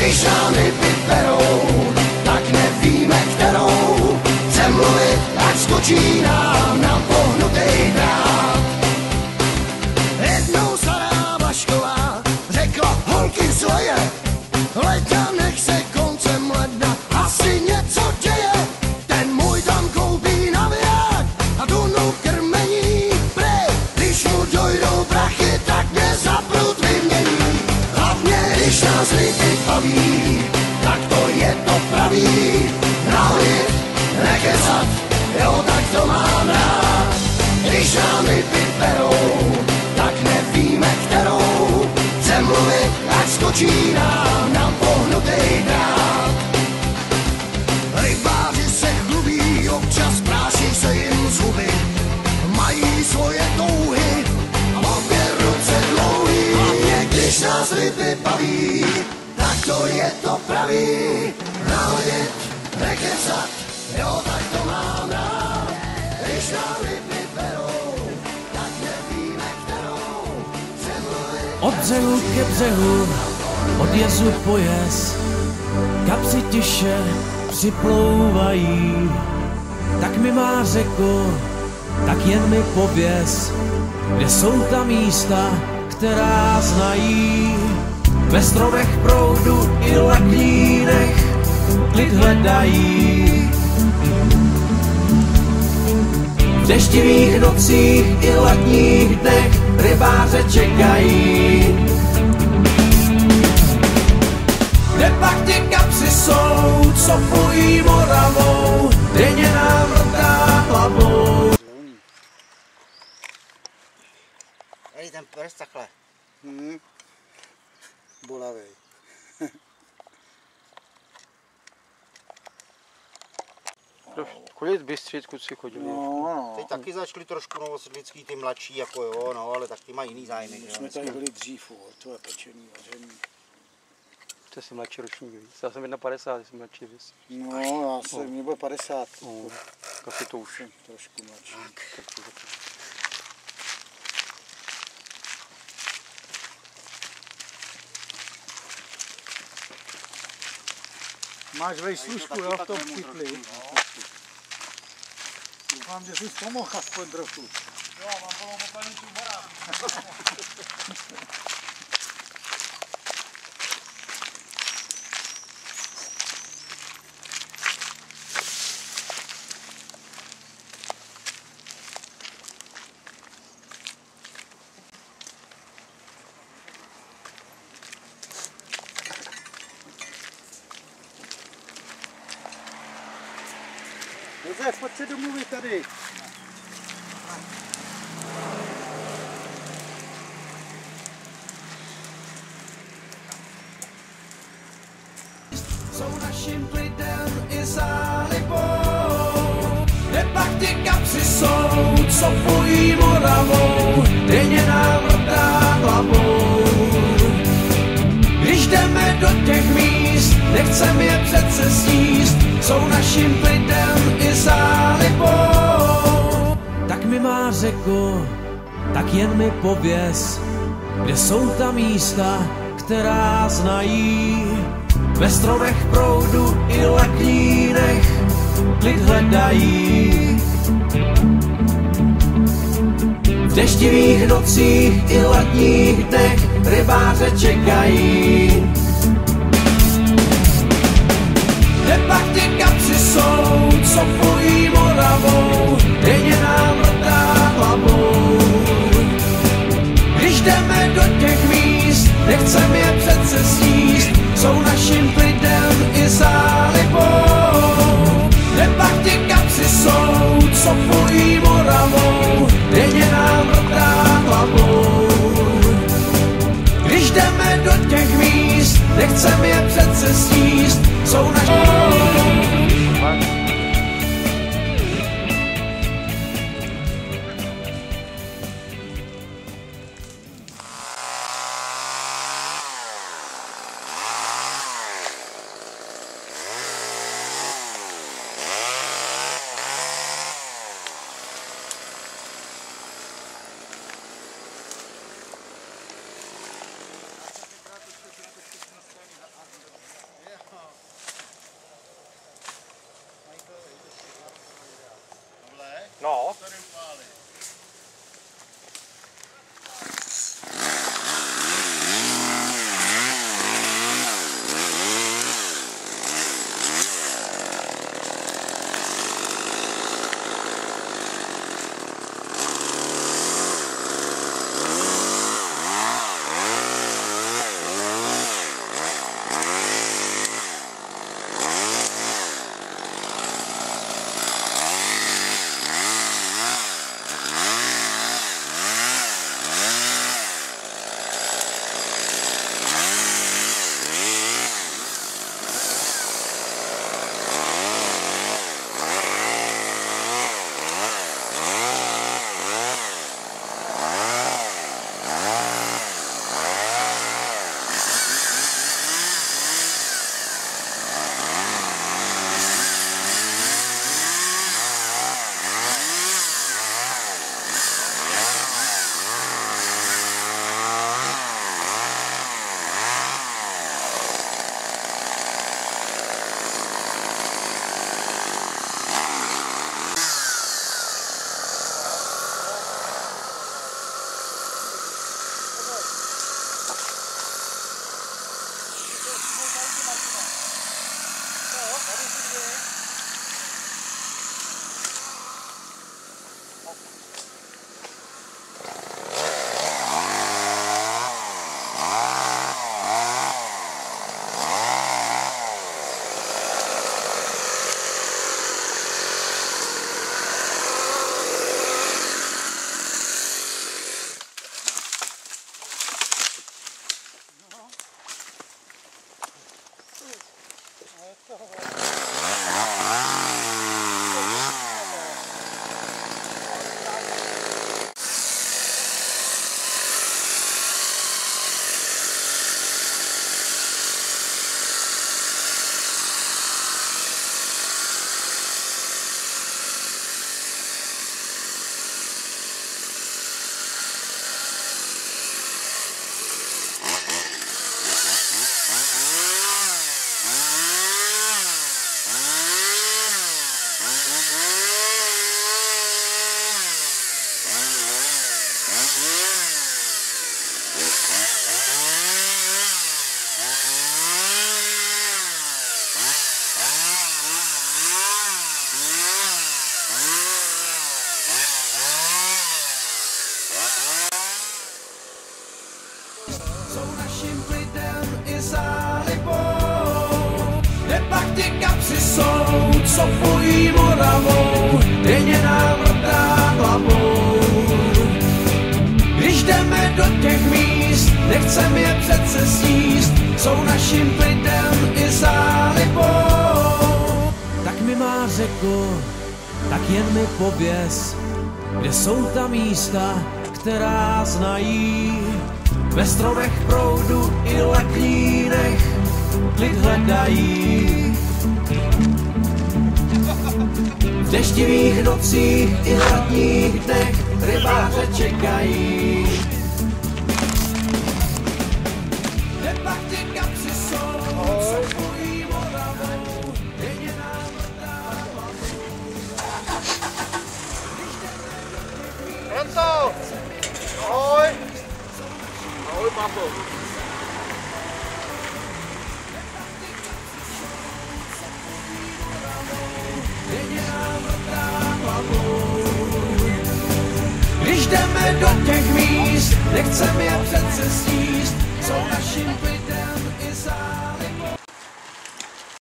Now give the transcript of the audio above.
Když rány vyberou, tak nevíme kterou. Chcem mluvit, ať skočí nám pohnutej drát. Jednou stará Vašková řekla holky svoje, leďa nech se koncem ledna asi něco děje. Ten můj tam koupí naviják a tunu krmení prej. Když mu dojdou prachy, tak mě za prut vymění. Hlavně když nás lidi baví, tak to je to pravý. Nahodit, nekecat, jo, tak to mám rád. Když námi vyberou, tak nevíme kterou. Chcem mluvit, ať skočí nám pohnutej drát. Rybáři se chlubí, občas práší se jim zuby. Mají svoje touhy a obě ruce dlouhý. Hlavně když nás ryby baví, tak to je to pravý. Nahodit, nekecat, jo, tak to mám rád. Když nám ryby berou, tak nevíme kterou. Chcem mluvit, od břehu ke břehu, od jezu po jez, kapři tiše připlouvají. Tak mi má řeko, tak jen mi pověz, kde jsou ta místa, která znají. Ve stromech proudu i laknínech klid hledají. V deštivých nocích i letních dnech rybáře čekají. Kde pak ty kapři jsou, co pojí Moravou, denně nám vrtá hlavou. Hej, ten prst takhle. Bolavej. Kolik bystřit kluci chodili? No. Teď taky začali trošku novosedlický, ty mladší, jako jo, no, ale tak ty mají jiný zájmy. My jsme tady byli dřív, to je pečený, vařený. To jsi mladší ročník víc. Já jsem 51, jsem mladší víc. No, já jsem, mě bude 50. Asi to už. Jsem trošku mladší. Máš vejslušku, jo, v tom kytli. Doufám, že jsi pomohl aspoň trochu. Jo, mám plnou popelničku Morav. Josef, pojď se domluvit tady. Jsou našim klidem i zálibou. Kde pak ty kapři jsou, co pojí Moravou, denně nám vrtá hlavou. Když jdeme do těch míst, nechcem je přece sníst, jsou našim klidem i zálibou. Tak mi má řeko, tak jen mi pověz, kde jsou ta místa, která znají. Ve stromech proudu i laknínech klid hledají. V deštivých nocích i letních dnech rybáře čekají. Kde pak ty kapři jsou, co pojí Moravou, denně nám vrtá hlavou. Když jdeme do těch míst, nechcem je přece sníst, jsou našim klidem i zálibou. Kde pak ty kapři jsou, co pojí Moravou, denně nám vrtá hlavou. Když jdeme do těch míst, nechcem je přece sníst, jsou našim. Jsou našim klidem i zálibou, kde pak ty kapři jsou, co fují Moravou, denně nám vrtá hlavou. Když jdeme do těch míst, nechcem je přece sníst, jsou našim klidem i zálibou. Tak mi má řeko, tak jen mi pověz, kde jsou ta místa, která znají. Ve stromech proudu i letnínech klid hledají. V deštivých nocích i letních dnech rybáře čekají. Kde pak ty kapři jsou, co fují Moravou, denně nám vrtá hlavou. Franco! Ahoj! Ahoj, papo. Když jdeme do těch míst, nechcem je přece sníst, jsou našim klidem i záliv.